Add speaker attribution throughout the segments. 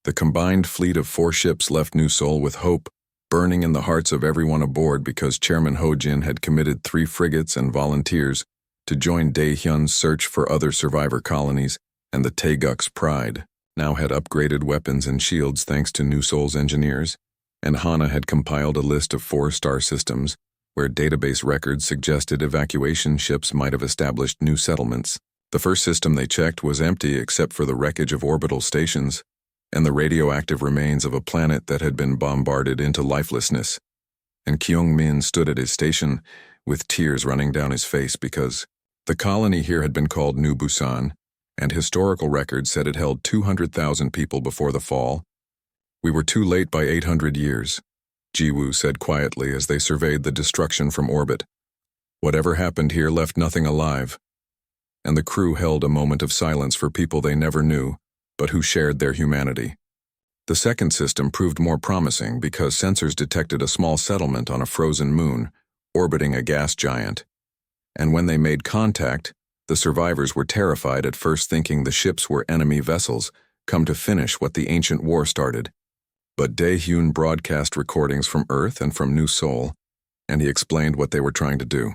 Speaker 1: The combined fleet of 4 ships left New Seoul with hope burning in the hearts of everyone aboard because Chairman Ho Jin had committed 3 frigates and volunteers to join Daehyun's search for other survivor colonies, and the Taeguk's Pride now had upgraded weapons and shields thanks to New Seoul's engineers, and Hana had compiled a list of 4 star systems where database records suggested evacuation ships might have established new settlements. The first system they checked was empty except for the wreckage of orbital stations and the radioactive remains of a planet that had been bombarded into lifelessness. And Kyung-min stood at his station with tears running down his face because the colony here had been called New Busan, and historical records said it held 200,000 people before the fall. We were too late by 800 years, Jiwoo said quietly as they surveyed the destruction from orbit. Whatever happened here left nothing alive. And the crew held a moment of silence for people they never knew, but who shared their humanity. The second system proved more promising because sensors detected a small settlement on a frozen moon, orbiting a gas giant. And when they made contact, the survivors were terrified at first, thinking the ships were enemy vessels, come to finish what the ancient war started. But Daehyun broadcast recordings from Earth and from New Seoul, and he explained what they were trying to do.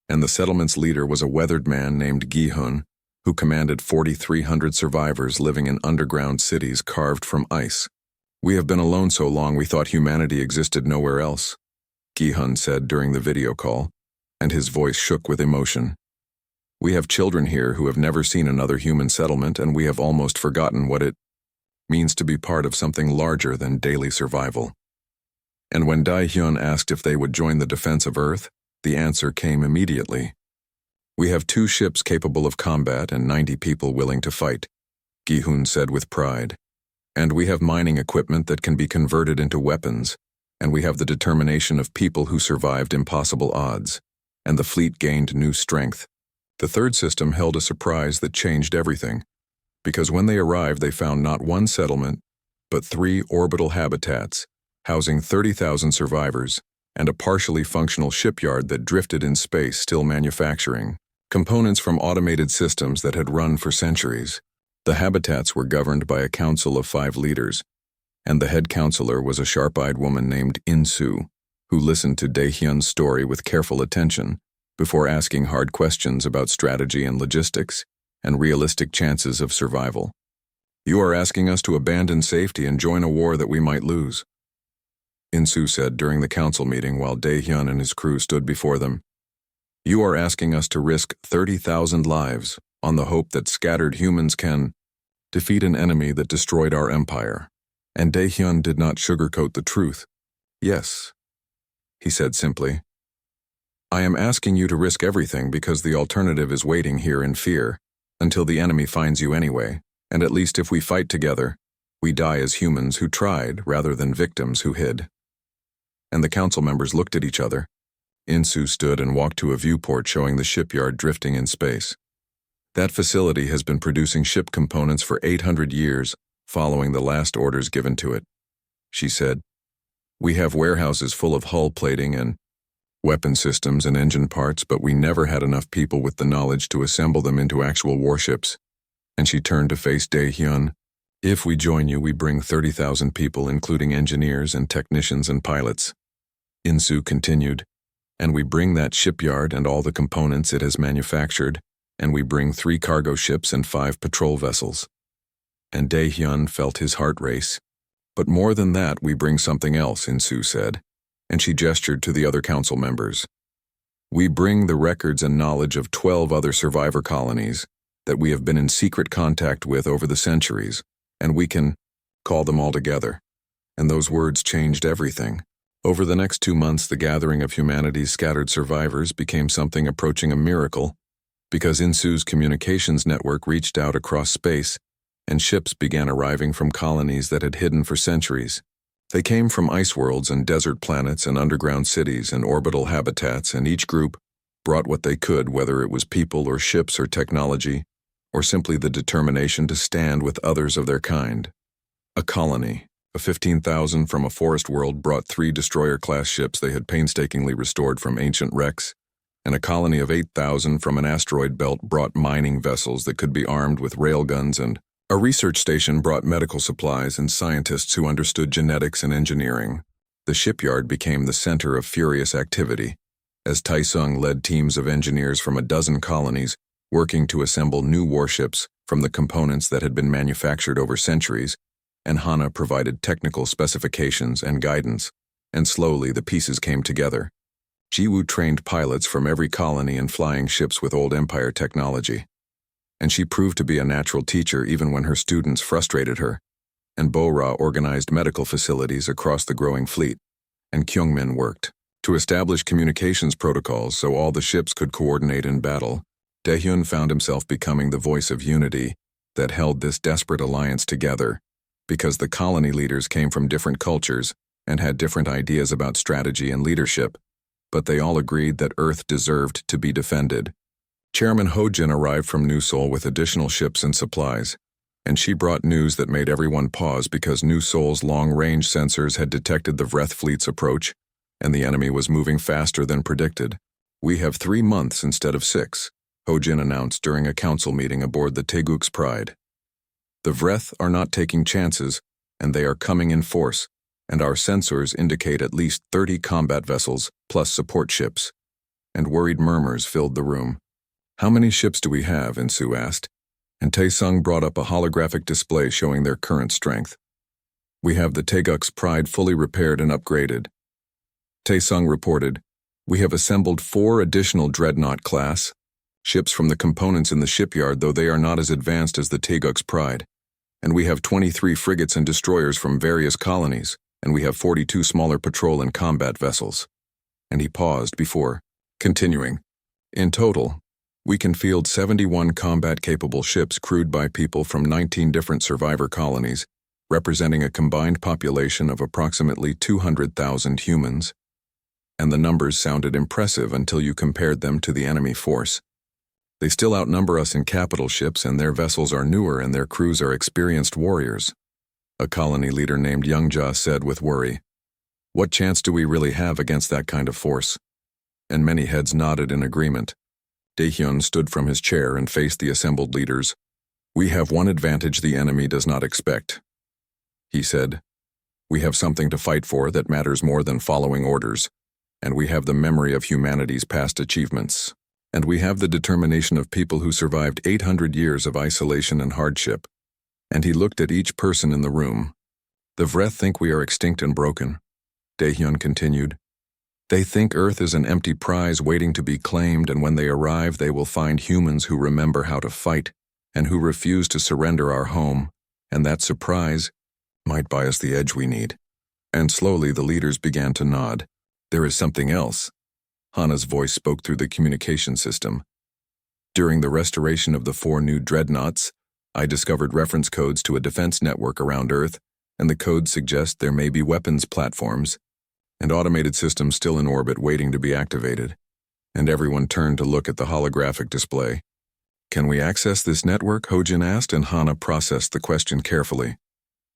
Speaker 1: And the settlement's leader was a weathered man named Gi-hun, who commanded 4,300 survivors living in underground cities carved from ice. "We have been alone so long we thought humanity existed nowhere else," Gi-hun said during the video call, and his voice shook with emotion. "We have children here who have never seen another human settlement, and we have almost forgotten what it means to be part of something larger than daily survival." And when Daehyun asked if they would join the defense of Earth, the answer came immediately. "We have 2 ships capable of combat and 90 people willing to fight," Gi-hun said with pride. "And we have mining equipment that can be converted into weapons, and we have the determination of people who survived impossible odds." And the fleet gained new strength. The third system held a surprise that changed everything, because when they arrived they found not 1 settlement, but 3 orbital habitats, housing 30,000 survivors, and a partially functional shipyard that drifted in space still manufacturing components from automated systems that had run for centuries. The habitats were governed by a council of 5 leaders, and the head counselor was a sharp-eyed woman named In-soo, who listened to Daehyun's story with careful attention before asking hard questions about strategy and logistics and realistic chances of survival. "You are asking us to abandon safety and join a war that we might lose," In-soo said during the council meeting while Daehyun and his crew stood before them. "You are asking us to risk 30,000 lives on the hope that scattered humans can defeat an enemy that destroyed our empire." And Daehyun did not sugarcoat the truth. "Yes," he said simply. "I am asking you to risk everything because the alternative is waiting here in fear until the enemy finds you anyway, and at least if we fight together, we die as humans who tried rather than victims who hid." And the council members looked at each other. In-soo stood and walked to a viewport showing the shipyard drifting in space. "That facility has been producing ship components for 800 years following the last orders given to it," she said. "We have warehouses full of hull plating and weapon systems and engine parts, but we never had enough people with the knowledge to assemble them into actual warships." And she turned to face Daehyun. "If we join you, we bring 30,000 people, including engineers and technicians and pilots." In-soo continued, "And we bring that shipyard and all the components it has manufactured, and we bring 3 cargo ships and 5 patrol vessels." And Daehyun felt his heart race. "But more than that, we bring something else," In-soo said, and she gestured to the other council members. "We bring the records and knowledge of 12 other survivor colonies that we have been in secret contact with over the centuries, and we can call them all together." And those words changed everything. Over the next 2 months, the gathering of humanity's scattered survivors became something approaching a miracle, because In-soo's communications network reached out across space, and ships began arriving from colonies that had hidden for centuries. They came from ice worlds and desert planets and underground cities and orbital habitats, and each group brought what they could, whether it was people or ships or technology, or simply the determination to stand with others of their kind. A colony of 15,000 from a forest world brought 3 destroyer-class ships they had painstakingly restored from ancient wrecks, and a colony of 8,000 from an asteroid belt brought mining vessels that could be armed with railguns and A research station brought medical supplies and scientists who understood genetics and engineering. The shipyard became the center of furious activity, as Taesung led teams of engineers from a dozen colonies working to assemble new warships from the components that had been manufactured over centuries, and Hana provided technical specifications and guidance, and slowly the pieces came together. Jiwoo trained pilots from every colony in flying ships with old Empire technology, and she proved to be a natural teacher even when her students frustrated her. And Bo-ra organized medical facilities across the growing fleet, and Kyungmin worked to establish communications protocols so all the ships could coordinate in battle. Daehyun found himself becoming the voice of unity that held this desperate alliance together, because the colony leaders came from different cultures and had different ideas about strategy and leadership, but they all agreed that Earth deserved to be defended. Chairman Ho-jin arrived from New Seoul with additional ships and supplies, and she brought news that made everyone pause because New Seoul's long-range sensors had detected the Vreth fleet's approach, and the enemy was moving faster than predicted. "We have 3 months instead of 6, Ho-jin announced during a council meeting aboard the Taeguk's Pride. "The Vreth are not taking chances, and they are coming in force, and our sensors indicate at least 30 combat vessels plus support ships." And worried murmurs filled the room. "How many ships do we have?" Insu asked, and Taesung brought up a holographic display showing their current strength. "We have the Taeguk's Pride fully repaired and upgraded." Taesung reported, "We have assembled 4 additional Dreadnought-class ships from the components in the shipyard, though they are not as advanced as the Taeguk's Pride. And we have 23 frigates and destroyers from various colonies, and we have 42 smaller patrol and combat vessels." And he paused before continuing. "In total, we can field 71 combat-capable ships crewed by people from 19 different survivor colonies, representing a combined population of approximately 200,000 humans." And the numbers sounded impressive until you compared them to the enemy force. "They still outnumber us in capital ships, and their vessels are newer and their crews are experienced warriors," a colony leader named Youngja said with worry. "What chance do we really have against that kind of force?" And many heads nodded in agreement. Daehyun stood from his chair and faced the assembled leaders. "We have one advantage the enemy does not expect," he said. "We have something to fight for that matters more than following orders, and we have the memory of humanity's past achievements. And we have the determination of people who survived 800 years of isolation and hardship." And he looked at each person in the room. "The Vreth think we are extinct and broken," Daehyun continued. "They think Earth is an empty prize waiting to be claimed, and when they arrive they will find humans who remember how to fight and who refuse to surrender our home, and that surprise might buy us the edge we need." And slowly the leaders began to nod. "There is something else." Hana's voice spoke through the communication system. "During the restoration of the 4 new dreadnoughts, I discovered reference codes to a defense network around Earth, and the codes suggest there may be weapons platforms and automated systems still in orbit waiting to be activated." And everyone turned to look at the holographic display. "Can we access this network?" Ho-jin asked, and Hana processed the question carefully.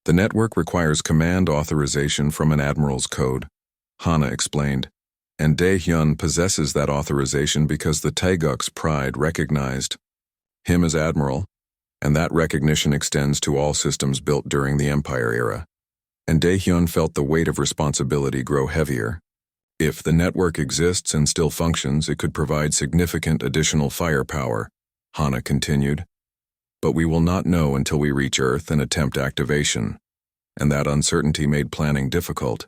Speaker 1: "The network requires command authorization from an admiral's code," Hana explained. "And Daehyun possesses that authorization because the Taeguk's Pride recognized him as admiral, and that recognition extends to all systems built during the Empire era." And Daehyun felt the weight of responsibility grow heavier. If the network exists and still functions, it could provide significant additional firepower, Hana continued. "But we will not know until we reach Earth and attempt activation." And that uncertainty made planning difficult.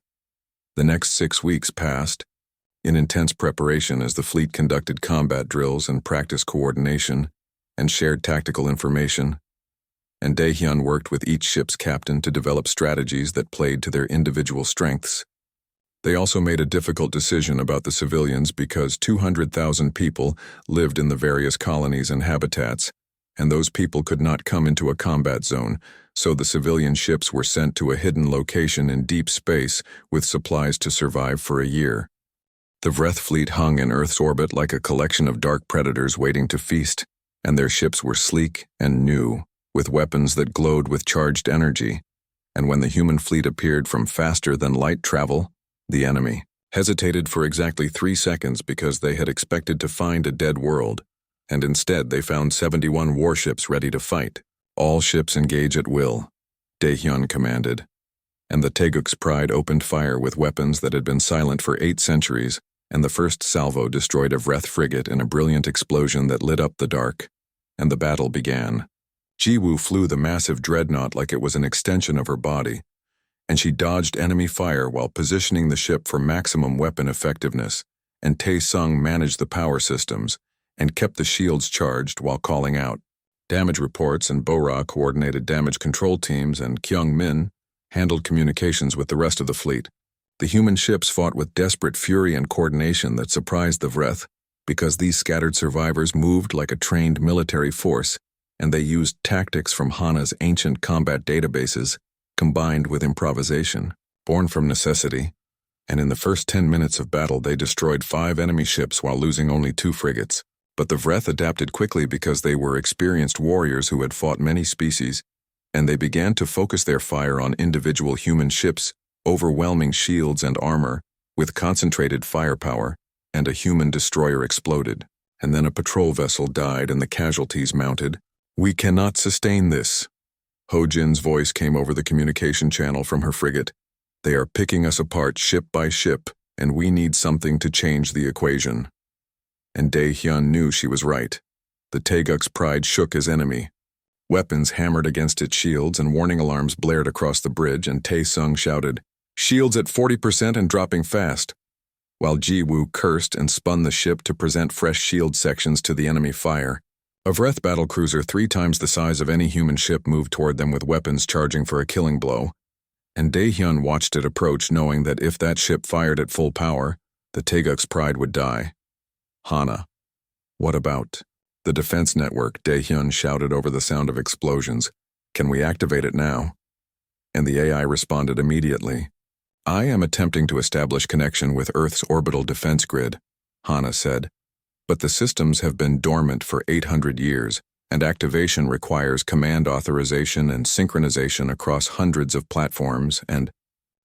Speaker 1: The next 6 weeks passed in intense preparation as the fleet conducted combat drills and practiced coordination and shared tactical information. And Daehyun worked with each ship's captain to develop strategies that played to their individual strengths. They also made a difficult decision about the civilians because 200,000 people lived in the various colonies and habitats, and those people could not come into a combat zone, so the civilian ships were sent to a hidden location in deep space with supplies to survive for a year. The Vreth fleet hung in Earth's orbit like a collection of dark predators waiting to feast, and their ships were sleek and new, with weapons that glowed with charged energy. And when the human fleet appeared from faster-than-light travel, the enemy hesitated for exactly 3 seconds because they had expected to find a dead world, and instead they found 71 warships ready to fight. All ships engage at will, Daehyun commanded, and the Taeguk's Pride opened fire with weapons that had been silent for 8 centuries, and the first salvo destroyed a Vreth frigate in a brilliant explosion that lit up the dark, and the battle began. Jiwoo flew the massive dreadnought like it was an extension of her body, and she dodged enemy fire while positioning the ship for maximum weapon effectiveness, and Tae-sung managed the power systems and kept the shields charged while calling out damage reports, and Bo-ra coordinated damage control teams, and Kyung-min handled communications with the rest of the fleet. The human ships fought with desperate fury and coordination that surprised the Vreth, because these scattered survivors moved like a trained military force, and they used tactics from Hana's ancient combat databases, combined with improvisation, born from necessity, and in the first 10 minutes of battle they destroyed 5 enemy ships while losing only 2 frigates. But the Vreth adapted quickly because they were experienced warriors who had fought many species, and they began to focus their fire on individual human ships, overwhelming shields and armor, with concentrated firepower, and a human destroyer exploded, and then a patrol vessel died and the casualties mounted. "We cannot sustain this." Ho-jin's voice came over the communication channel from her frigate. "They are picking us apart ship by ship, and we need something to change the equation." And Daehyun knew she was right. The Taeguk's Pride shook his enemy. Weapons hammered against its shields and warning alarms blared across the bridge, and Tae-sung shouted, "Shields at 40% and dropping fast," while Jiwoo cursed and spun the ship to present fresh shield sections to the enemy fire. A Vreth battlecruiser 3 times the size of any human ship moved toward them with weapons charging for a killing blow, and Daehyun watched it approach, knowing that if that ship fired at full power, the Taeguk's Pride would die. "Hana, what about the defense network?" Daehyun shouted over the sound of explosions. "Can we activate it now?" And the AI responded immediately. "I am attempting to establish connection with Earth's orbital defense grid," Hana said, "but the systems have been dormant for 800 years, and activation requires command authorization and synchronization across hundreds of platforms, and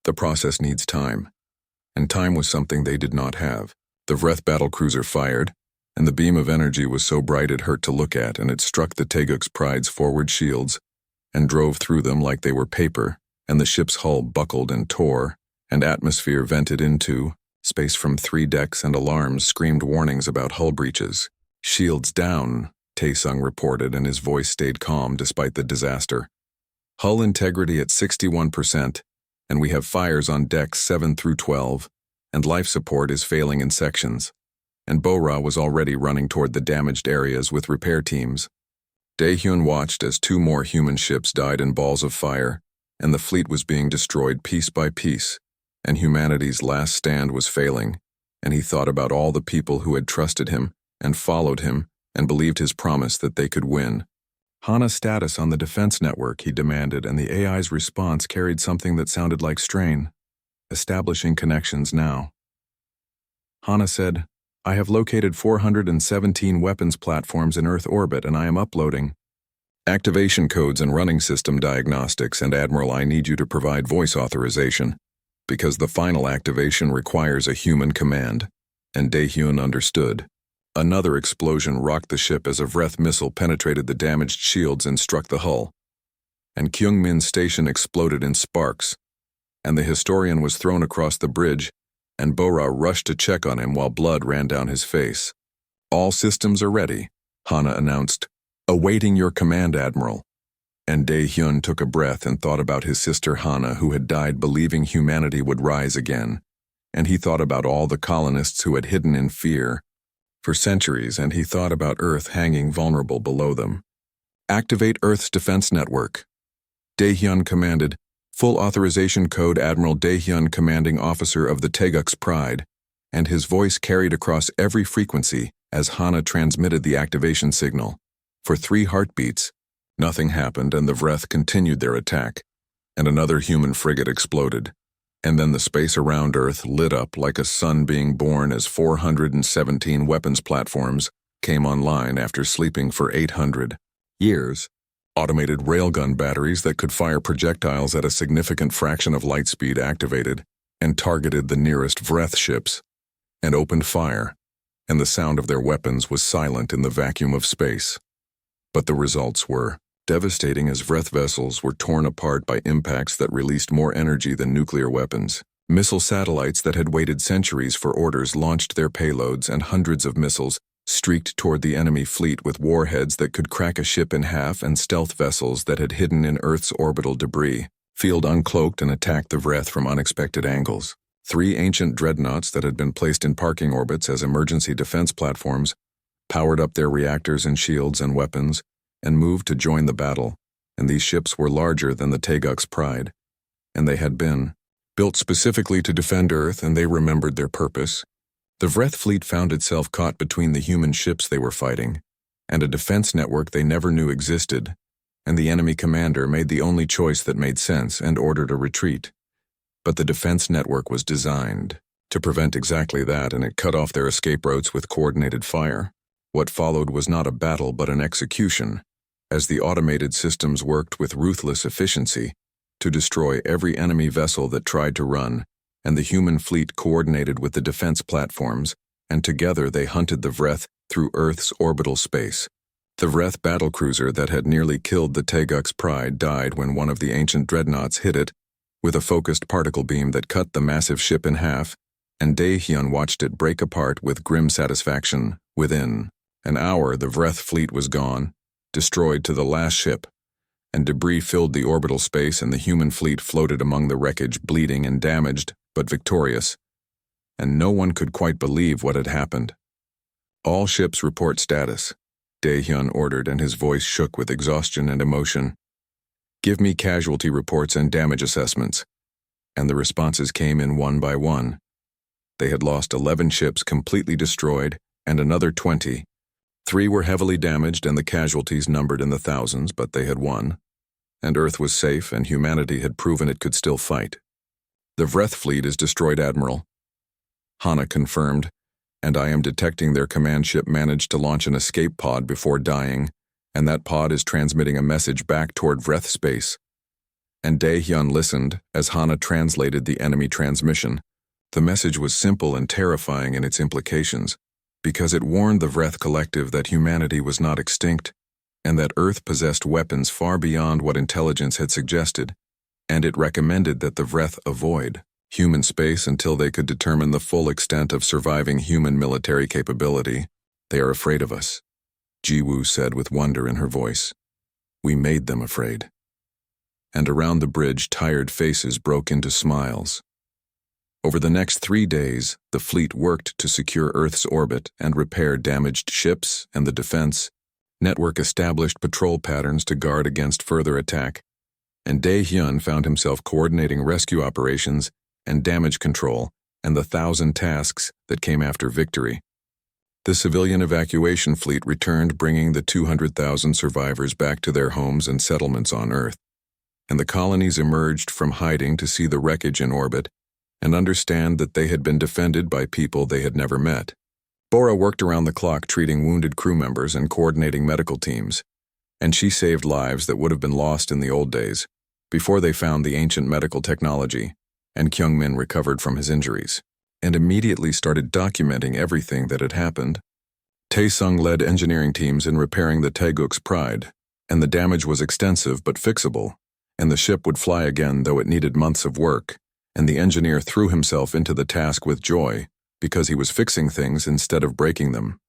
Speaker 1: the process needs time." And time was something they did not have. The Vreth battlecruiser fired, and the beam of energy was so bright it hurt to look at, and it struck the Taeguk's Pride's forward shields and drove through them like they were paper, and the ship's hull buckled and tore, and atmosphere vented into space from 3 decks, and alarms screamed warnings about hull breaches. "Shields down," Tae-sung reported, and his voice stayed calm despite the disaster. "Hull integrity at 61%, and we have fires on decks 7 through 12, and life support is failing in sections." And Bo-ra was already running toward the damaged areas with repair teams. Daehyun watched as 2 more human ships died in balls of fire, and the fleet was being destroyed piece by piece, and humanity's last stand was failing, and he thought about all the people who had trusted him and followed him and believed his promise that they could win. "Hana's status on the defense network," he demanded, and the AI's response carried something that sounded like strain. "Establishing connections now." Hana said, "I have located 417 weapons platforms in Earth orbit, and I am uploading activation codes and running system diagnostics, and Admiral, I need you to provide voice authorization, because the final activation requires a human command." And Daehyun understood. Another explosion rocked the ship as a Vreth missile penetrated the damaged shields and struck the hull. And Kyung-min's station exploded in sparks, and the historian was thrown across the bridge, and Bo-ra rushed to check on him while blood ran down his face. "All systems are ready," Hana announced. "Awaiting your command, Admiral." And Daehyun took a breath and thought about his sister Hana, who had died believing humanity would rise again. And he thought about all the colonists who had hidden in fear for centuries, and he thought about Earth hanging vulnerable below them. "Activate Earth's defense network," Daehyun commanded. "Full authorization code, Admiral Daehyun, commanding officer of the Taeguk's Pride," and his voice carried across every frequency as Hana transmitted the activation signal. For 3 heartbeats, nothing happened, and the Vreth continued their attack, and another human frigate exploded. And then the space around Earth lit up like a sun being born as 417 weapons platforms came online after sleeping for 800 years. Automated railgun batteries that could fire projectiles at a significant fraction of light speed activated and targeted the nearest Vreth ships and opened fire, and the sound of their weapons was silent in the vacuum of space. But the results were devastating as Vreth vessels were torn apart by impacts that released more energy than nuclear weapons. Missile satellites that had waited centuries for orders launched their payloads, and hundreds of missiles streaked toward the enemy fleet with warheads that could crack a ship in half, and stealth vessels that had hidden in Earth's orbital debris field uncloaked and attacked the Vreth from unexpected angles. 3 ancient dreadnoughts that had been placed in parking orbits as emergency defense platforms powered up their reactors and shields and weapons and moved to join the battle, and these ships were larger than the Taeguk's Pride, and they had been built specifically to defend Earth, and they remembered their purpose. The Vreth fleet found itself caught between the human ships they were fighting and a defense network they never knew existed, and the enemy commander made the only choice that made sense and ordered a retreat. But the defense network was designed to prevent exactly that, and it cut off their escape routes with coordinated fire. What followed was not a battle but an execution, as the automated systems worked with ruthless efficiency to destroy every enemy vessel that tried to run, and the human fleet coordinated with the defense platforms, and together they hunted the Vreth through Earth's orbital space. The Vreth battlecruiser that had nearly killed the Taeguk's Pride died when one of the ancient dreadnoughts hit it with a focused particle beam that cut the massive ship in half, and Dae-hyun watched it break apart with grim satisfaction. Within an hour, the Vreth fleet was gone, destroyed to the last ship, and debris filled the orbital space, and the human fleet floated among the wreckage, bleeding and damaged, but victorious. And no one could quite believe what had happened. "All ships report status," Dae-hyun ordered, and his voice shook with exhaustion and emotion. "Give me casualty reports and damage assessments." And the responses came in one by one. They had lost 11 ships completely destroyed, and another 20. 3 were heavily damaged, and the casualties numbered in the thousands, but they had won. And Earth was safe, and humanity had proven it could still fight. "The Vreth fleet is destroyed, Admiral," Hana confirmed, "and I am detecting their command ship managed to launch an escape pod before dying, and that pod is transmitting a message back toward Vreth space." And Dae-hyun listened as Hana translated the enemy transmission. The message was simple and terrifying in its implications, because it warned the Vreth collective that humanity was not extinct, and that Earth possessed weapons far beyond what intelligence had suggested, and it recommended that the Vreth avoid human space until they could determine the full extent of surviving human military capability. "They are afraid of us," Ji-woo said with wonder in her voice. "We made them afraid." And around the bridge, tired faces broke into smiles. Over the next 3 days, the fleet worked to secure Earth's orbit and repair damaged ships, and the defense network established patrol patterns to guard against further attack, and Dae-hyun found himself coordinating rescue operations and damage control and the 1,000 tasks that came after victory. The civilian evacuation fleet returned, bringing the 200,000 survivors back to their homes and settlements on Earth, and the colonies emerged from hiding to see the wreckage in orbit and understand that they had been defended by people they had never met. Bora worked around the clock treating wounded crew members and coordinating medical teams, and she saved lives that would have been lost in the old days, before they found the ancient medical technology, and Kyung-min recovered from his injuries, and immediately started documenting everything that had happened. Tae-sung led engineering teams in repairing the Taeguk's Pride, and the damage was extensive but fixable, and the ship would fly again though it needed months of work, and the engineer threw himself into the task with joy, because he was fixing things instead of breaking them.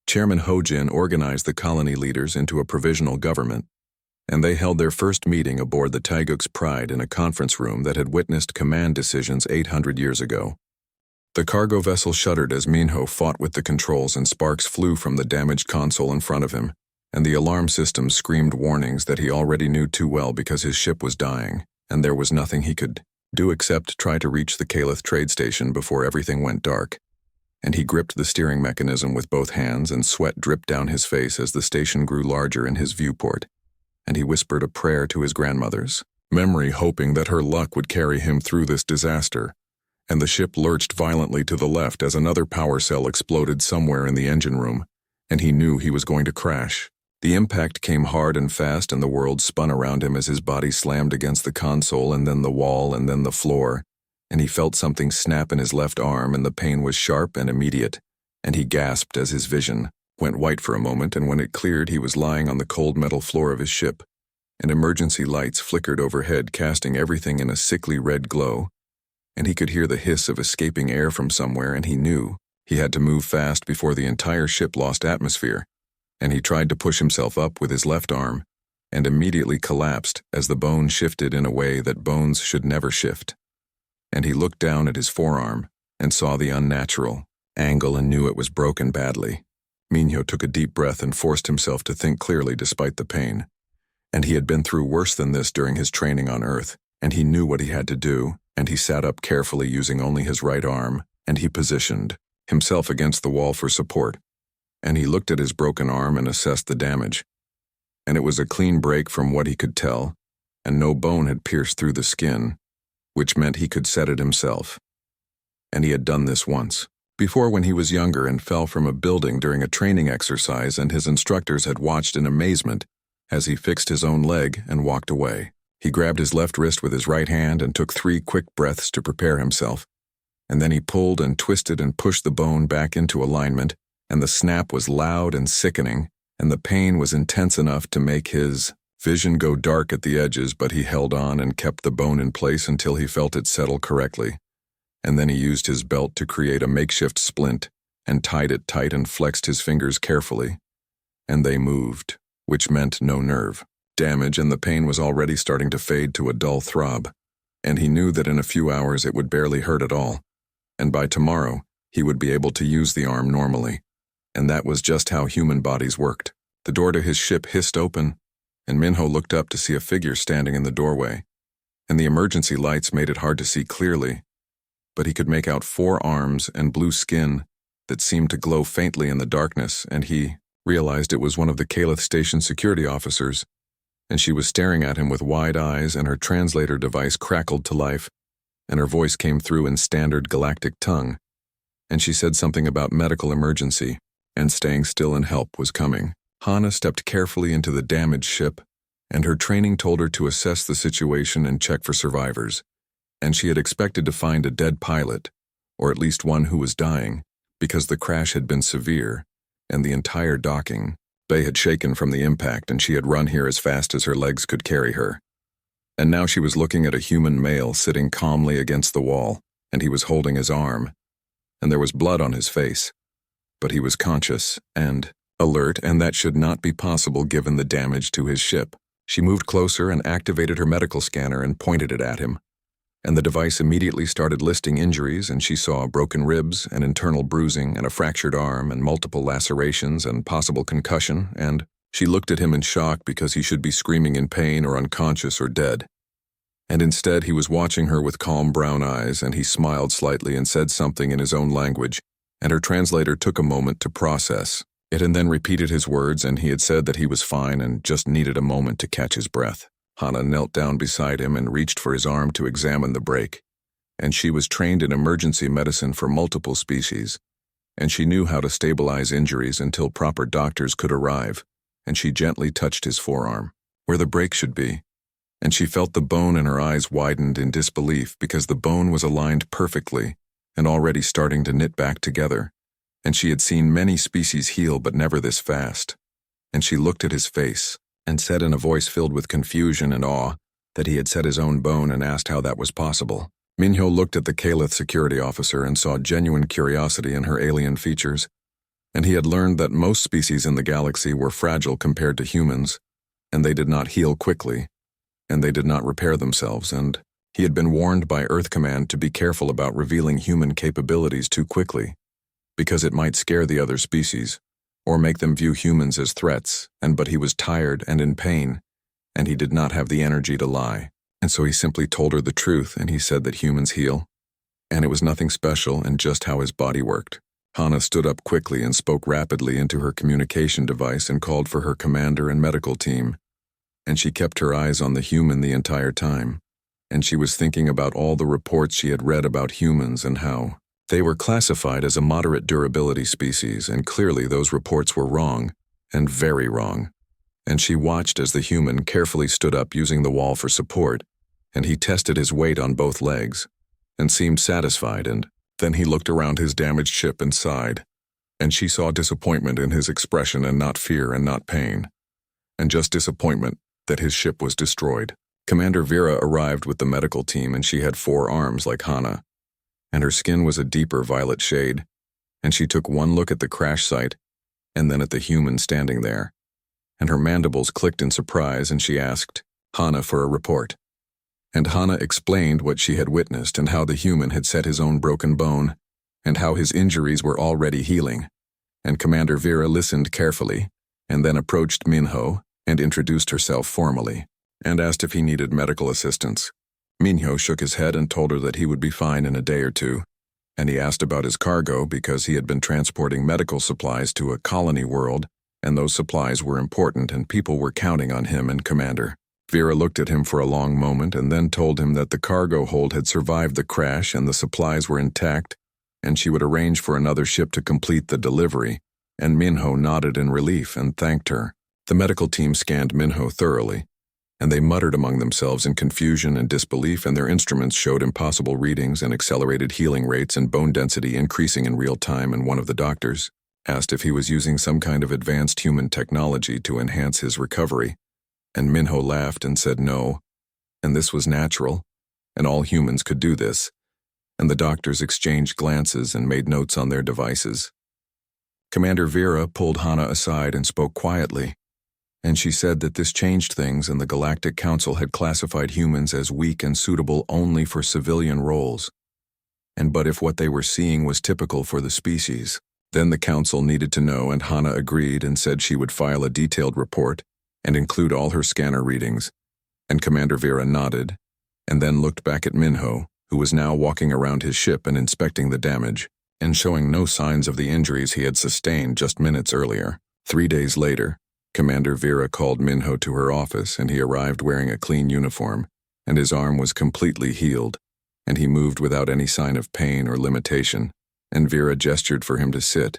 Speaker 1: Chairman Ho-jin organized the colony leaders into a provisional government, and they held their first meeting aboard the Taeguk's Pride in a conference room that had witnessed command decisions 800 years ago. The cargo vessel shuddered as Minho fought with the controls, and sparks flew from the damaged console in front of him, and the alarm system screamed warnings that he already knew too well because his ship was dying, and there was nothing he could do except try to reach the Caliph trade station before everything went dark. And he gripped the steering mechanism with both hands, and sweat dripped down his face as the station grew larger in his viewport, and he whispered a prayer to his grandmother's memory, hoping that her luck would carry him through this disaster. And the ship lurched violently to the left as another power cell exploded somewhere in the engine room, and he knew he was going to crash. The impact came hard and fast, and the world spun around him as his body slammed against the console, and then the wall, and then the floor, and he felt something snap in his left arm, and the pain was sharp and immediate, and he gasped as his vision went white for a moment, and when it cleared he was lying on the cold metal floor of his ship, and emergency lights flickered overhead, casting everything in a sickly red glow, and he could hear the hiss of escaping air from somewhere, and he knew he had to move fast before the entire ship lost atmosphere, and he tried to push himself up with his left arm, and immediately collapsed as the bone shifted in a way that bones should never shift. And he looked down at his forearm and saw the unnatural angle and knew it was broken badly. Minho took a deep breath and forced himself to think clearly despite the pain. And he had been through worse than this during his training on Earth, and he knew what he had to do, and he sat up carefully using only his right arm, and he positioned himself against the wall for support. And he looked at his broken arm and assessed the damage. And it was a clean break from what he could tell, and no bone had pierced through the skin, which meant he could set it himself. And he had done this once before when he was younger and fell from a building during a training exercise, and his instructors had watched in amazement as he fixed his own leg and walked away. He grabbed his left wrist with his right hand and took 3 quick breaths to prepare himself, and then he pulled and twisted and pushed the bone back into alignment, and the snap was loud and sickening, and the pain was intense enough to make his vision go dark at the edges, but he held on and kept the bone in place until he felt it settle correctly. And then he used his belt to create a makeshift splint and tied it tight and flexed his fingers carefully. And they moved, which meant no nerve damage, and the pain was already starting to fade to a dull throb. And he knew that in a few hours it would barely hurt at all. And by tomorrow, he would be able to use the arm normally. And that was just how human bodies worked. The door to his ship hissed open, and Minho looked up to see a figure standing in the doorway. And the emergency lights made it hard to see clearly, but he could make out 4 arms and blue skin that seemed to glow faintly in the darkness, and he realized it was one of the Calith Station security officers, and she was staring at him with wide eyes, and her translator device crackled to life, and her voice came through in standard galactic tongue, and she said something about medical emergency, and staying still and help was coming. Hana stepped carefully into the damaged ship, and her training told her to assess the situation and check for survivors, and she had expected to find a dead pilot, or at least one who was dying, because the crash had been severe, and the entire docking bay had shaken from the impact, and she had run here as fast as her legs could carry her. And now she was looking at a human male sitting calmly against the wall, and he was holding his arm, and there was blood on his face, but he was conscious and alert, and that should not be possible given the damage to his ship. She moved closer and activated her medical scanner and pointed it at him, and the device immediately started listing injuries, and she saw broken ribs and internal bruising and a fractured arm and multiple lacerations and possible concussion, and she looked at him in shock because he should be screaming in pain or unconscious or dead. And instead he was watching her with calm brown eyes, and he smiled slightly and said something in his own language, and her translator took a moment to process it and then repeated his words, and he had said that he was fine and just needed a moment to catch his breath. Hana knelt down beside him and reached for his arm to examine the break, and she was trained in emergency medicine for multiple species, and she knew how to stabilize injuries until proper doctors could arrive, and she gently touched his forearm, where the break should be, and she felt the bone, and her eyes widened in disbelief because the bone was aligned perfectly and already starting to knit back together, and she had seen many species heal but never this fast, and she looked at his face and said in a voice filled with confusion and awe that he had set his own bone, and asked how that was possible. Minho looked at the Calith security officer and saw genuine curiosity in her alien features, and he had learned that most species in the galaxy were fragile compared to humans, and they did not heal quickly, and they did not repair themselves, and he had been warned by Earth Command to be careful about revealing human capabilities too quickly, because it might scare the other species, or make them view humans as threats, but he was tired and in pain, and he did not have the energy to lie. And so he simply told her the truth, and he said that humans heal, and it was nothing special and just how his body worked. Hana stood up quickly and spoke rapidly into her communication device and called for her commander and medical team, and she kept her eyes on the human the entire time, and she was thinking about all the reports she had read about humans and how they were classified as a moderate durability species, and clearly those reports were wrong, and very wrong. And she watched as the human carefully stood up using the wall for support, and he tested his weight on both legs, and seemed satisfied, and then he looked around his damaged ship and sighed, and she saw disappointment in his expression, and not fear and not pain, and just disappointment, that his ship was destroyed. Commander Vera arrived with the medical team, and she had 4 arms like Hana, and her skin was a deeper violet shade, and she took one look at the crash site and then at the human standing there, and her mandibles clicked in surprise, and she asked Hana for a report. And Hana explained what she had witnessed and how the human had set his own broken bone, and how his injuries were already healing. And Commander Vera listened carefully, and then approached Minho and introduced herself formally, and asked if he needed medical assistance. Minho shook his head and told her that he would be fine in a day or 2, and he asked about his cargo because he had been transporting medical supplies to a colony world, and those supplies were important and people were counting on him and Commander. Vera looked at him for a long moment and then told him that the cargo hold had survived the crash and the supplies were intact, and she would arrange for another ship to complete the delivery, and Minho nodded in relief and thanked her. The medical team scanned Minho thoroughly, and they muttered among themselves in confusion and disbelief, and their instruments showed impossible readings and accelerated healing rates and bone density increasing in real time, and one of the doctors asked if he was using some kind of advanced human technology to enhance his recovery, and Minho laughed and said no, and this was natural, and all humans could do this, and the doctors exchanged glances and made notes on their devices. Commander Vera pulled Hana aside and spoke quietly, and she said that this changed things, and the Galactic Council had classified humans as weak and suitable only for civilian roles. But if what they were seeing was typical for the species, then the Council needed to know, and Hana agreed and said she would file a detailed report and include all her scanner readings, and Commander Vera nodded, and then looked back at Minho, who was now walking around his ship and inspecting the damage, and showing no signs of the injuries he had sustained just minutes earlier. 3 days later, Commander Vera called Minho to her office, and he arrived wearing a clean uniform, and his arm was completely healed, and he moved without any sign of pain or limitation, and Vera gestured for him to sit,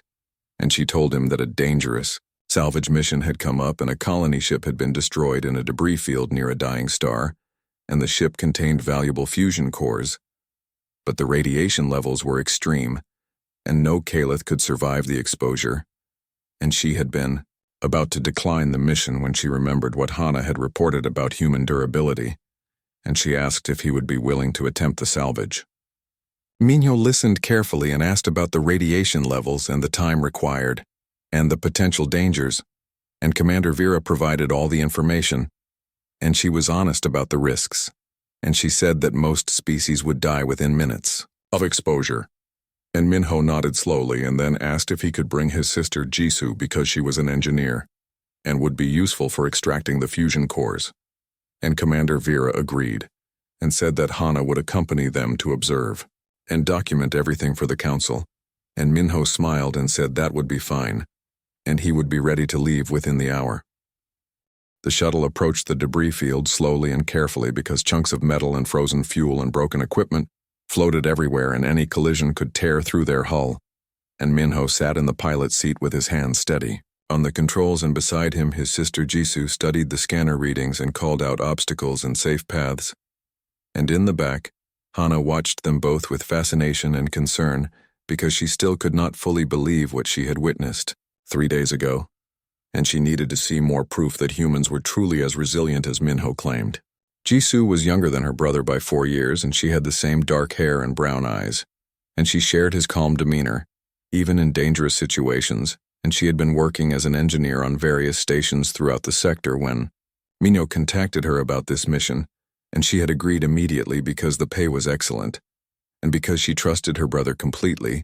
Speaker 1: and she told him that a dangerous salvage mission had come up, and a colony ship had been destroyed in a debris field near a dying star, and the ship contained valuable fusion cores, but the radiation levels were extreme, and no Caliph could survive the exposure, and she had been about to decline the mission when she remembered what Hana had reported about human durability, and she asked if he would be willing to attempt the salvage. Minho listened carefully and asked about the radiation levels and the time required, and the potential dangers, and Commander Vera provided all the information, and she was honest about the risks, and she said that most species would die within minutes of exposure. And Minho nodded slowly and then asked if he could bring his sister Jisoo because she was an engineer and would be useful for extracting the fusion cores. And Commander Vera agreed and said that Hana would accompany them to observe and document everything for the council. And Minho smiled and said that would be fine, and he would be ready to leave within the hour. The shuttle approached the debris field slowly and carefully because chunks of metal and frozen fuel and broken equipment floated everywhere, and any collision could tear through their hull, and Minho sat in the pilot's seat with his hands steady on the controls, and beside him his sister Jisoo studied the scanner readings and called out obstacles and safe paths. And in the back, Hana watched them both with fascination and concern because she still could not fully believe what she had witnessed 3 days ago, and she needed to see more proof that humans were truly as resilient as Minho claimed. Jisoo was younger than her brother by 4 years, and she had the same dark hair and brown eyes, and she shared his calm demeanor, even in dangerous situations, and she had been working as an engineer on various stations throughout the sector when Minho contacted her about this mission, and she had agreed immediately because the pay was excellent, and because she trusted her brother completely,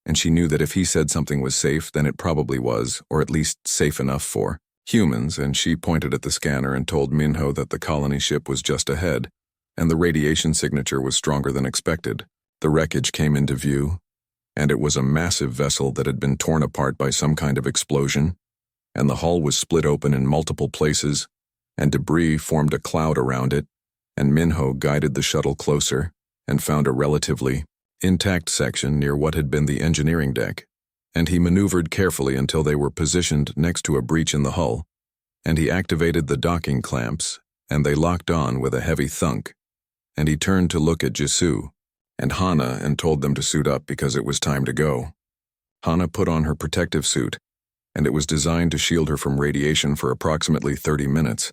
Speaker 1: and she knew that if he said something was safe, then it probably was, or at least safe enough for humans, and she pointed at the scanner and told Minho that the colony ship was just ahead, and the radiation signature was stronger than expected. The wreckage came into view, and it was a massive vessel that had been torn apart by some kind of explosion, and the hull was split open in multiple places, and debris formed a cloud around it, and Minho guided the shuttle closer and found a relatively intact section near what had been the engineering deck, and he maneuvered carefully until they were positioned next to a breach in the hull, and he activated the docking clamps, and they locked on with a heavy thunk, and he turned to look at Jisoo and Hana and told them to suit up because it was time to go. Hana put on her protective suit, and it was designed to shield her from radiation for approximately 30 minutes,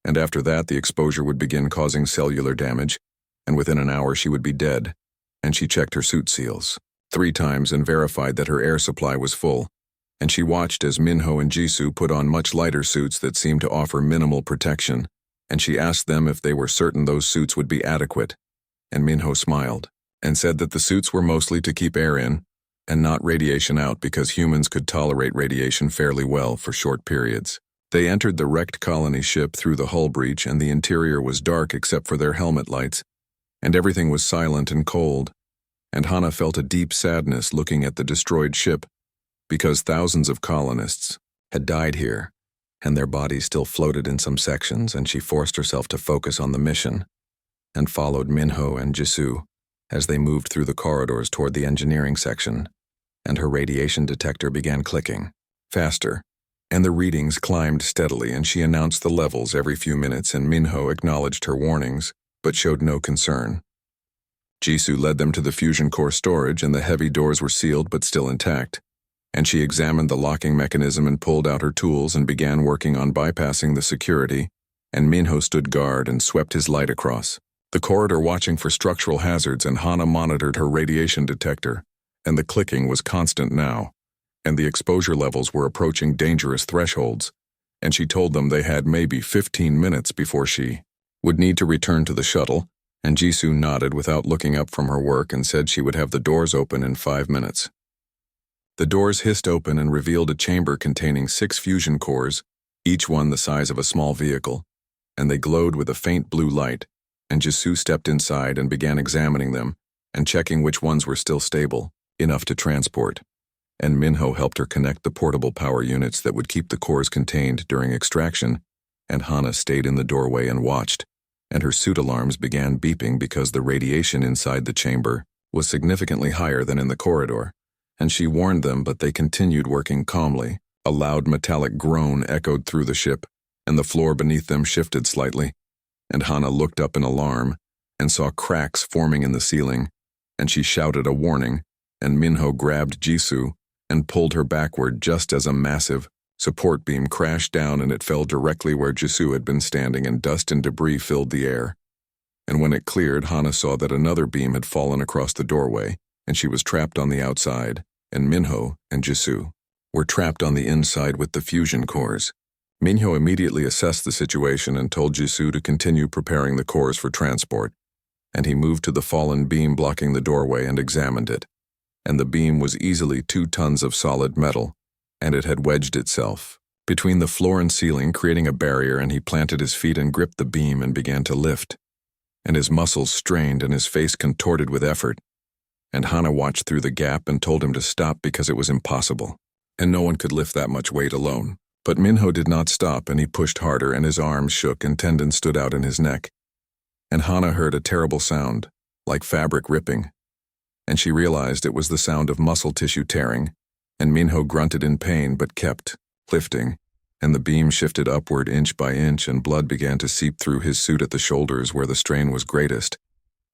Speaker 1: and after that the exposure would begin causing cellular damage, and within an hour she would be dead, and she checked her suit seals 3 times and verified that her air supply was full, and she watched as Minho and Jisoo put on much lighter suits that seemed to offer minimal protection, and she asked them if they were certain those suits would be adequate, and Minho smiled, and said that the suits were mostly to keep air in, and not radiation out because humans could tolerate radiation fairly well for short periods. They entered the wrecked colony ship through the hull breach, and the interior was dark except for their helmet lights, and everything was silent and cold, and Hana felt a deep sadness looking at the destroyed ship, because thousands of colonists had died here, and their bodies still floated in some sections, and she forced herself to focus on the mission, and followed Minho and Jisoo as they moved through the corridors toward the engineering section, and her radiation detector began clicking faster, and the readings climbed steadily, and she announced the levels every few minutes, and Minho acknowledged her warnings, but showed no concern. Jisoo led them to the fusion core storage, and the heavy doors were sealed but still intact, and she examined the locking mechanism and pulled out her tools and began working on bypassing the security, and Minho stood guard and swept his light across the corridor watching for structural hazards, and Hana monitored her radiation detector, and the clicking was constant now, and the exposure levels were approaching dangerous thresholds, and she told them they had maybe 15 minutes before she would need to return to the shuttle, and Jisoo nodded without looking up from her work and said she would have the doors open in 5 minutes. The doors hissed open and revealed a chamber containing 6 fusion cores, each one the size of a small vehicle, and they glowed with a faint blue light, and Jisoo stepped inside and began examining them and checking which ones were still stable, enough to transport, and Minho helped her connect the portable power units that would keep the cores contained during extraction, and Hana stayed in the doorway and watched, and her suit alarms began beeping because the radiation inside the chamber was significantly higher than in the corridor, and she warned them, but they continued working calmly. A loud metallic groan echoed through the ship, and the floor beneath them shifted slightly, and Hana looked up in alarm and saw cracks forming in the ceiling, and she shouted a warning, and Minho grabbed Jisoo and pulled her backward just as a massive support beam crashed down, and it fell directly where Jisoo had been standing, and dust and debris filled the air. And when it cleared, Hana saw that another beam had fallen across the doorway, and she was trapped on the outside, and Minho and Jisoo were trapped on the inside with the fusion cores. Minho immediately assessed the situation and told Jisoo to continue preparing the cores for transport, and he moved to the fallen beam blocking the doorway and examined it, and the beam was easily 2 tons of solid metal, and it had wedged itself between the floor and ceiling, creating a barrier, and he planted his feet and gripped the beam and began to lift, and his muscles strained and his face contorted with effort, and Hana watched through the gap and told him to stop because it was impossible, and no one could lift that much weight alone. But Minho did not stop, and he pushed harder, and his arms shook and tendons stood out in his neck. And Hana heard a terrible sound, like fabric ripping, and she realized it was the sound of muscle tissue tearing, and Minho grunted in pain but kept lifting, and the beam shifted upward inch by inch, and blood began to seep through his suit at the shoulders where the strain was greatest,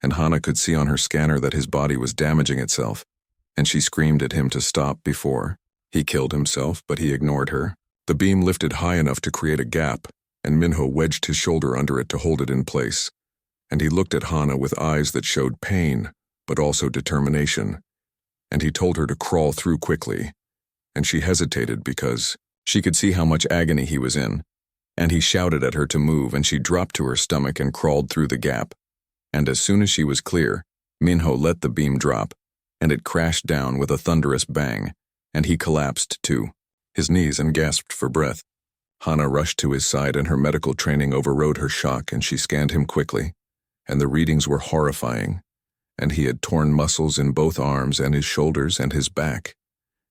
Speaker 1: and Hana could see on her scanner that his body was damaging itself, and she screamed at him to stop before he killed himself, but he ignored her. The beam lifted high enough to create a gap, and Minho wedged his shoulder under it to hold it in place, and he looked at Hana with eyes that showed pain, but also determination, and he told her to crawl through quickly, and she hesitated because she could see how much agony he was in, and he shouted at her to move, and she dropped to her stomach and crawled through the gap, and as soon as she was clear, Minho let the beam drop, and it crashed down with a thunderous bang, and he collapsed to his knees and gasped for breath. Hana rushed to his side, and her medical training overrode her shock, and she scanned him quickly, and the readings were horrifying, and he had torn muscles in both arms and his shoulders and his back,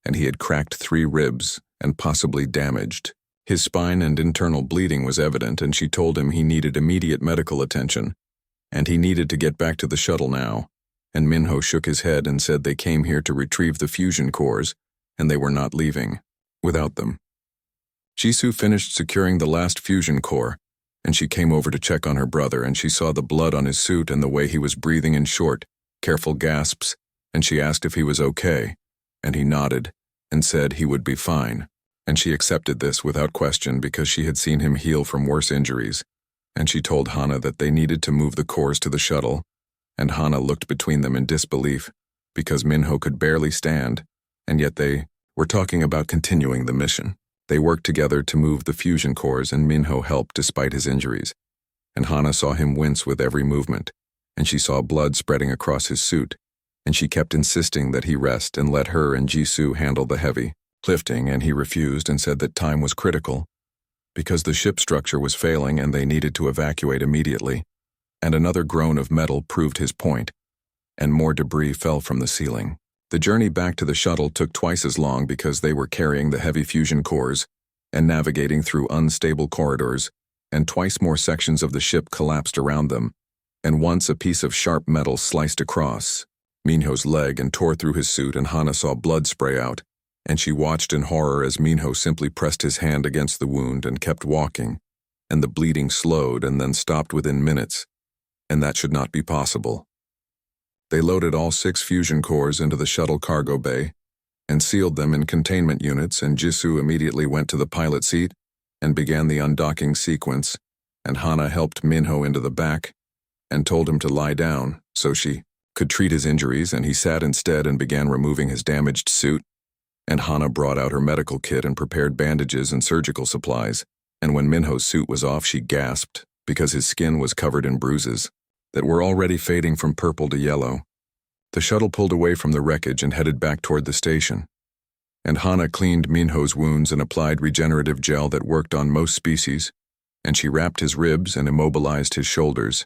Speaker 1: and he had cracked 3 ribs and possibly damaged his spine, and internal bleeding was evident, and she told him he needed immediate medical attention, and he needed to get back to the shuttle now, and Minho shook his head and said they came here to retrieve the fusion cores, and they were not leaving without them. Jisoo finished securing the last fusion core, and she came over to check on her brother, and she saw the blood on his suit and the way he was breathing in short, careful gasps, and she asked if he was okay, and he nodded and said he would be fine, and she accepted this without question because she had seen him heal from worse injuries, and she told Hana that they needed to move the cores to the shuttle, and Hana looked between them in disbelief, because Minho could barely stand, and yet they were talking about continuing the mission. They worked together to move the fusion cores, and Minho helped despite his injuries, and Hana saw him wince with every movement, and she saw blood spreading across his suit, and she kept insisting that he rest and let her and Jisoo handle the heavy lifting, and he refused and said that time was critical, because the ship structure was failing and they needed to evacuate immediately, and another groan of metal proved his point, and more debris fell from the ceiling. The journey back to the shuttle took twice as long because they were carrying the heavy fusion cores and navigating through unstable corridors, and twice more sections of the ship collapsed around them, and once a piece of sharp metal sliced across Minho's leg and tore through his suit, and Hana saw blood spray out, and she watched in horror as Minho simply pressed his hand against the wound and kept walking, and the bleeding slowed and then stopped within minutes, and that should not be possible. They loaded all 6 fusion cores into the shuttle cargo bay and sealed them in containment units, and Jisoo immediately went to the pilot seat and began the undocking sequence, and Hana helped Minho into the back and told him to lie down so she could treat his injuries, and he sat instead and began removing his damaged suit, and Hana brought out her medical kit and prepared bandages and surgical supplies, and when Minho's suit was off she gasped because his skin was covered in bruises that were already fading from purple to yellow. The shuttle pulled away from the wreckage and headed back toward the station, and Hana cleaned Minho's wounds and applied regenerative gel that worked on most species, and she wrapped his ribs and immobilized his shoulders,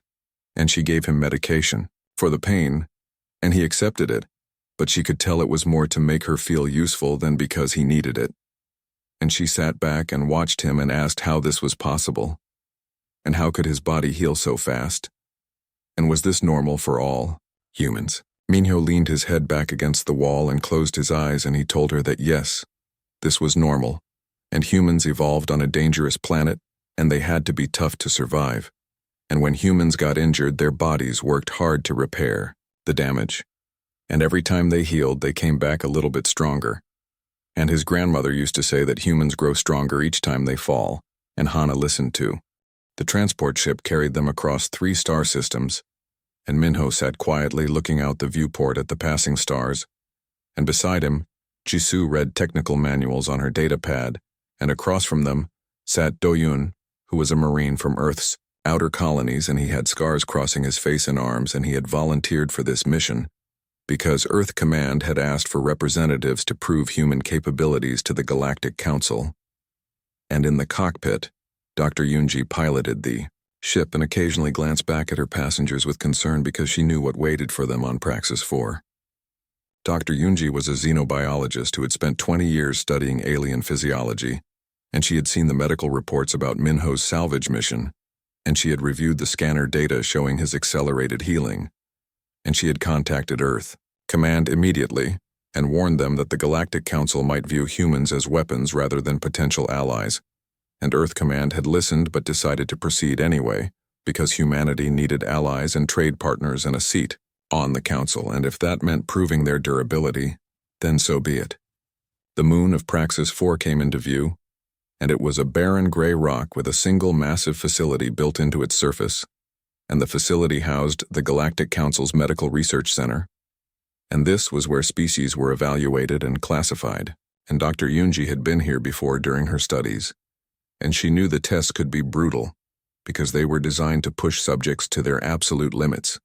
Speaker 1: and she gave him medication for the pain, and he accepted it, but she could tell it was more to make her feel useful than because he needed it. And she sat back and watched him and asked how this was possible, and how could his body heal so fast, and was this normal for all humans? Minho leaned his head back against the wall and closed his eyes, and he told her that yes, this was normal, and humans evolved on a dangerous planet, and they had to be tough to survive, and when humans got injured their bodies worked hard to repair the damage, and every time they healed they came back a little bit stronger, and his grandmother used to say that humans grow stronger each time they fall, and Hana listened too. The transport ship carried them across 3 star systems, and Minho sat quietly looking out the viewport at the passing stars, and beside him, Jisoo read technical manuals on her data pad, and across from them sat Do-yoon, who was a Marine from Earth's outer colonies, and he had scars crossing his face and arms, and he had volunteered for this mission because Earth Command had asked for representatives to prove human capabilities to the Galactic Council. And in the cockpit, Dr. Yoonji piloted the ship and occasionally glanced back at her passengers with concern because she knew what waited for them on Praxis 4. Dr. Yoonji was a xenobiologist who had spent 20 years studying alien physiology, and she had seen the medical reports about Minho's salvage mission, and she had reviewed the scanner data showing his accelerated healing, and she had contacted Earth Command immediately and warned them that the Galactic Council might view humans as weapons rather than potential allies, and Earth Command had listened but decided to proceed anyway, because humanity needed allies and trade partners and a seat on the Council, and if that meant proving their durability, then so be it. The moon of Praxis 4 came into view, and it was a barren gray rock with a single massive facility built into its surface, and the facility housed the Galactic Council's Medical Research Center, and this was where species were evaluated and classified, and Dr. Yoonji had been here before during her studies, and she knew the tests could be brutal because they were designed to push subjects to their absolute limits,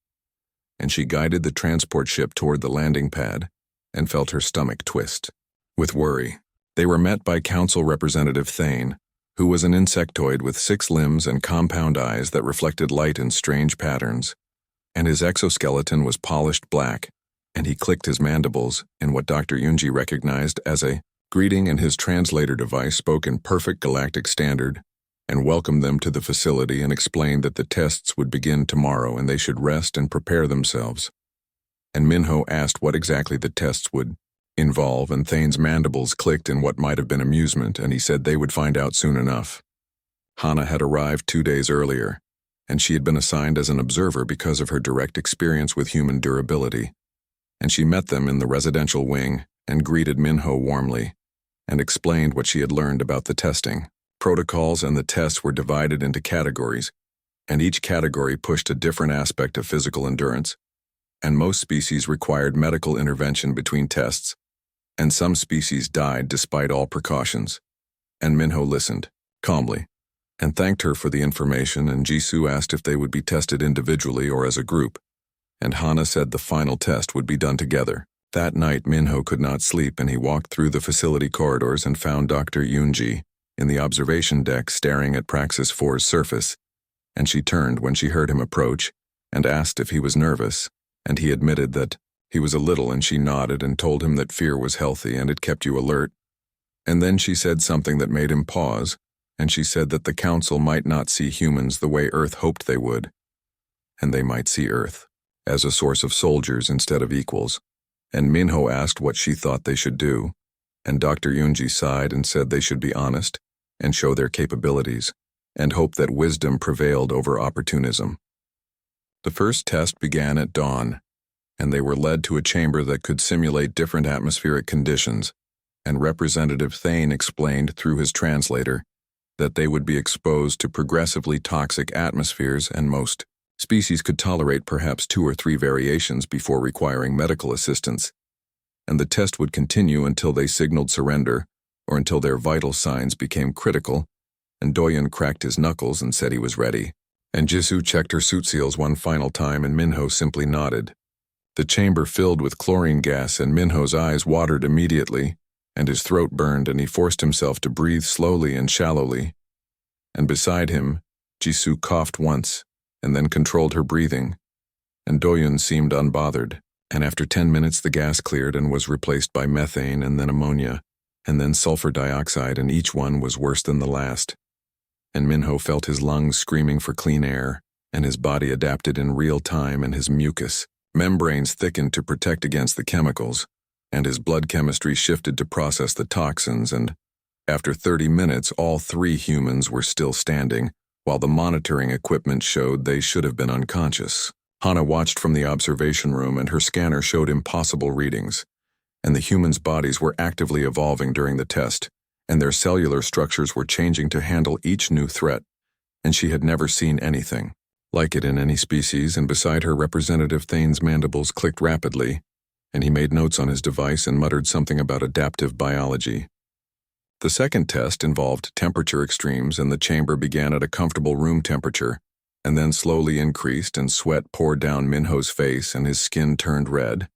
Speaker 1: and she guided the transport ship toward the landing pad and felt her stomach twist with worry. They were met by Council Representative Thane, who was an insectoid with 6 limbs and compound eyes that reflected light in strange patterns, and his exoskeleton was polished black, and he clicked his mandibles in what Dr. Yoonji recognized as a greeting, and his translator device spoke in perfect galactic standard and welcomed them to the facility and explained that the tests would begin tomorrow and they should rest and prepare themselves. And Minho asked what exactly the tests would involve, and Thane's mandibles clicked in what might have been amusement, and he said they would find out soon enough. Hana had arrived 2 days earlier, and she had been assigned as an observer because of her direct experience with human durability, and she met them in the residential wing and greeted Minho warmly and explained what she had learned about the testing protocols, and the tests were divided into categories, and each category pushed a different aspect of physical endurance, and most species required medical intervention between tests, and some species died despite all precautions. And Minho listened, calmly, and thanked her for the information, and Jisoo asked if they would be tested individually or as a group, and Hana said the final test would be done together. That night, Minho could not sleep, and he walked through the facility corridors and found Dr. Yoonji in the observation deck staring at Praxis 4's surface, and she turned when she heard him approach and asked if he was nervous, and he admitted that he was a little, and she nodded and told him that fear was healthy and it kept you alert. And then she said something that made him pause, and she said that the Council might not see humans the way Earth hoped they would, and they might see Earth as a source of soldiers instead of equals. And Minho asked what she thought they should do, and Dr. Yoonji sighed and said they should be honest and show their capabilities, and hope that wisdom prevailed over opportunism. The first test began at dawn, and they were led to a chamber that could simulate different atmospheric conditions, and Representative Thane explained through his translator that they would be exposed to progressively toxic atmospheres, and most species could tolerate perhaps 2 or 3 variations before requiring medical assistance, and the test would continue until they signaled surrender or until their vital signs became critical, and Doyen cracked his knuckles and said he was ready, and Jisoo checked her suit seals one final time, and Minho simply nodded. The chamber filled with chlorine gas, and Minho's eyes watered immediately, and his throat burned, and he forced himself to breathe slowly and shallowly. And beside him, Jisoo coughed once, and then controlled her breathing, and Doyen seemed unbothered, and after 10 minutes the gas cleared and was replaced by methane and then ammonia, and then sulfur dioxide, and each one was worse than the last. And Minho felt his lungs screaming for clean air, and his body adapted in real time, and his mucous membranes thickened to protect against the chemicals, and his blood chemistry shifted to process the toxins, and after 30 minutes all 3 humans were still standing, while the monitoring equipment showed they should have been unconscious. Hana watched from the observation room, and her scanner showed impossible readings, and the humans' bodies were actively evolving during the test, and their cellular structures were changing to handle each new threat, and she had never seen anything like it in any species. And beside her, Representative Thane's mandibles clicked rapidly, and he made notes on his device and muttered something about adaptive biology. The second test involved temperature extremes, and the chamber began at a comfortable room temperature, and then slowly increased, and sweat poured down Minho's face, and his skin turned red,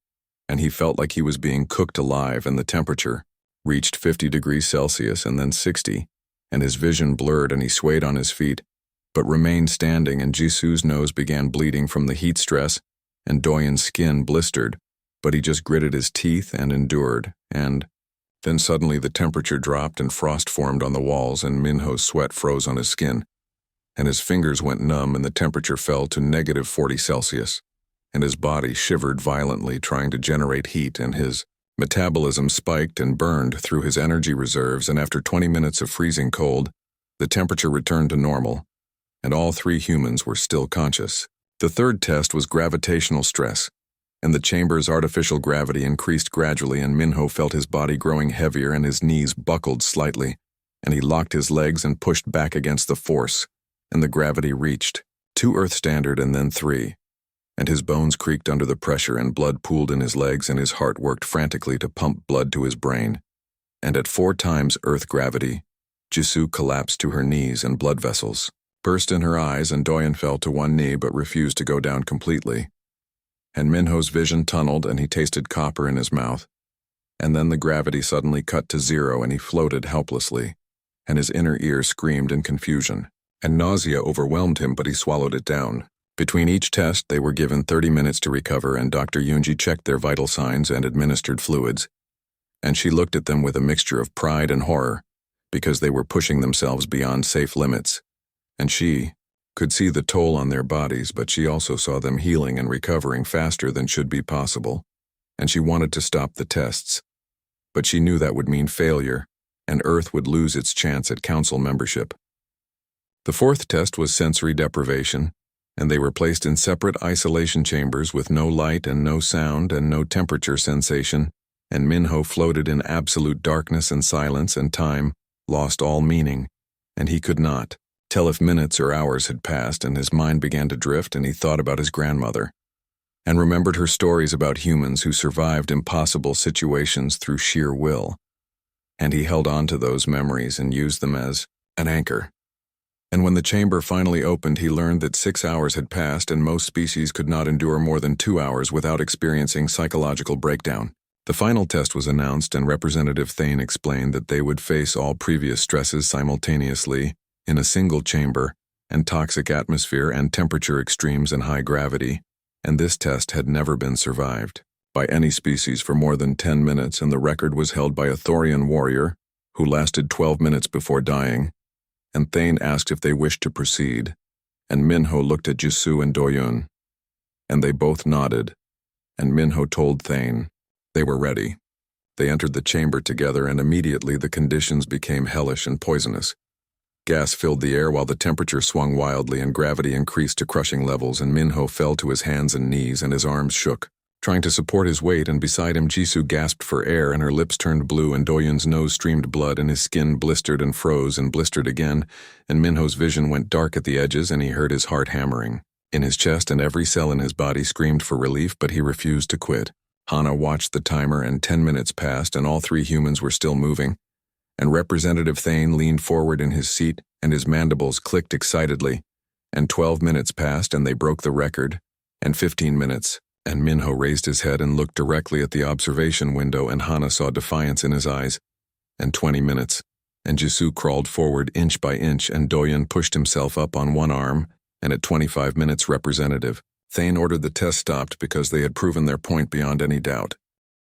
Speaker 1: and he felt like he was being cooked alive, and the temperature reached 50 degrees Celsius and then 60, and his vision blurred, and he swayed on his feet, but remained standing, and Jisoo's nose began bleeding from the heat stress, and Doyen's skin blistered, but he just gritted his teeth and endured, and then suddenly the temperature dropped and frost formed on the walls, and Minho's sweat froze on his skin, and his fingers went numb, and the temperature fell to negative 40 Celsius, and his body shivered violently trying to generate heat, and his metabolism spiked and burned through his energy reserves, and after 20 minutes of freezing cold, the temperature returned to normal, and all 3 humans were still conscious. The third test was gravitational stress, and the chamber's artificial gravity increased gradually, and Minho felt his body growing heavier, and his knees buckled slightly, and he locked his legs and pushed back against the force, and the gravity reached 2 Earth standard and then 3, and his bones creaked under the pressure, and blood pooled in his legs, and his heart worked frantically to pump blood to his brain, and at 4 times Earth gravity, Jisoo collapsed to her knees, and blood vessels burst in her eyes, and Doyen fell to one knee but refused to go down completely. And Minho's vision tunneled, and he tasted copper in his mouth. And then the gravity suddenly cut to 0, and he floated helplessly, and his inner ear screamed in confusion, and nausea overwhelmed him, but he swallowed it down. Between each test, they were given 30 minutes to recover, and Dr. Yoonji checked their vital signs and administered fluids. And she looked at them with a mixture of pride and horror, because they were pushing themselves beyond safe limits. And she could see the toll on their bodies, but she also saw them healing and recovering faster than should be possible, and she wanted to stop the tests. But she knew that would mean failure, and Earth would lose its chance at Council membership. The fourth test was sensory deprivation, and they were placed in separate isolation chambers with no light and no sound and no temperature sensation, and Minho floated in absolute darkness and silence, and time lost all meaning, and he could not tell if minutes or hours had passed, and his mind began to drift, and he thought about his grandmother and remembered her stories about humans who survived impossible situations through sheer will. And he held on to those memories and used them as an anchor. And when the chamber finally opened, he learned that 6 hours had passed and most species could not endure more than 2 hours without experiencing psychological breakdown. The final test was announced, and Representative Thane explained that they would face all previous stresses simultaneously in a single chamber and toxic atmosphere and temperature extremes and high gravity, and this test had never been survived by any species for more than 10 minutes, and the record was held by a Thorian warrior who lasted 12 minutes before dying, and Thane asked if they wished to proceed, and Minho looked at Jisoo and Doyun, and they both nodded, and Minho told Thane they were ready. They entered the chamber together, and immediately the conditions became hellish and poisonous. Gas filled the air while the temperature swung wildly and gravity increased to crushing levels, and Minho fell to his hands and knees and his arms shook, trying to support his weight, and beside him Jisoo gasped for air and her lips turned blue, and Doyun's nose streamed blood and his skin blistered and froze and blistered again, and Minho's vision went dark at the edges, and he heard his heart hammering in his chest, and every cell in his body screamed for relief, but he refused to quit. Hana watched the timer, and 10 minutes passed, and all 3 humans were still moving, and Representative Thane leaned forward in his seat, and his mandibles clicked excitedly, and 12 minutes passed, and they broke the record, and 15 minutes, and Minho raised his head and looked directly at the observation window, and Hana saw defiance in his eyes, and 20 minutes, and Jisoo crawled forward inch by inch, and Doyun pushed himself up on one arm, and at 25 minutes Representative Thane ordered the test stopped because they had proven their point beyond any doubt.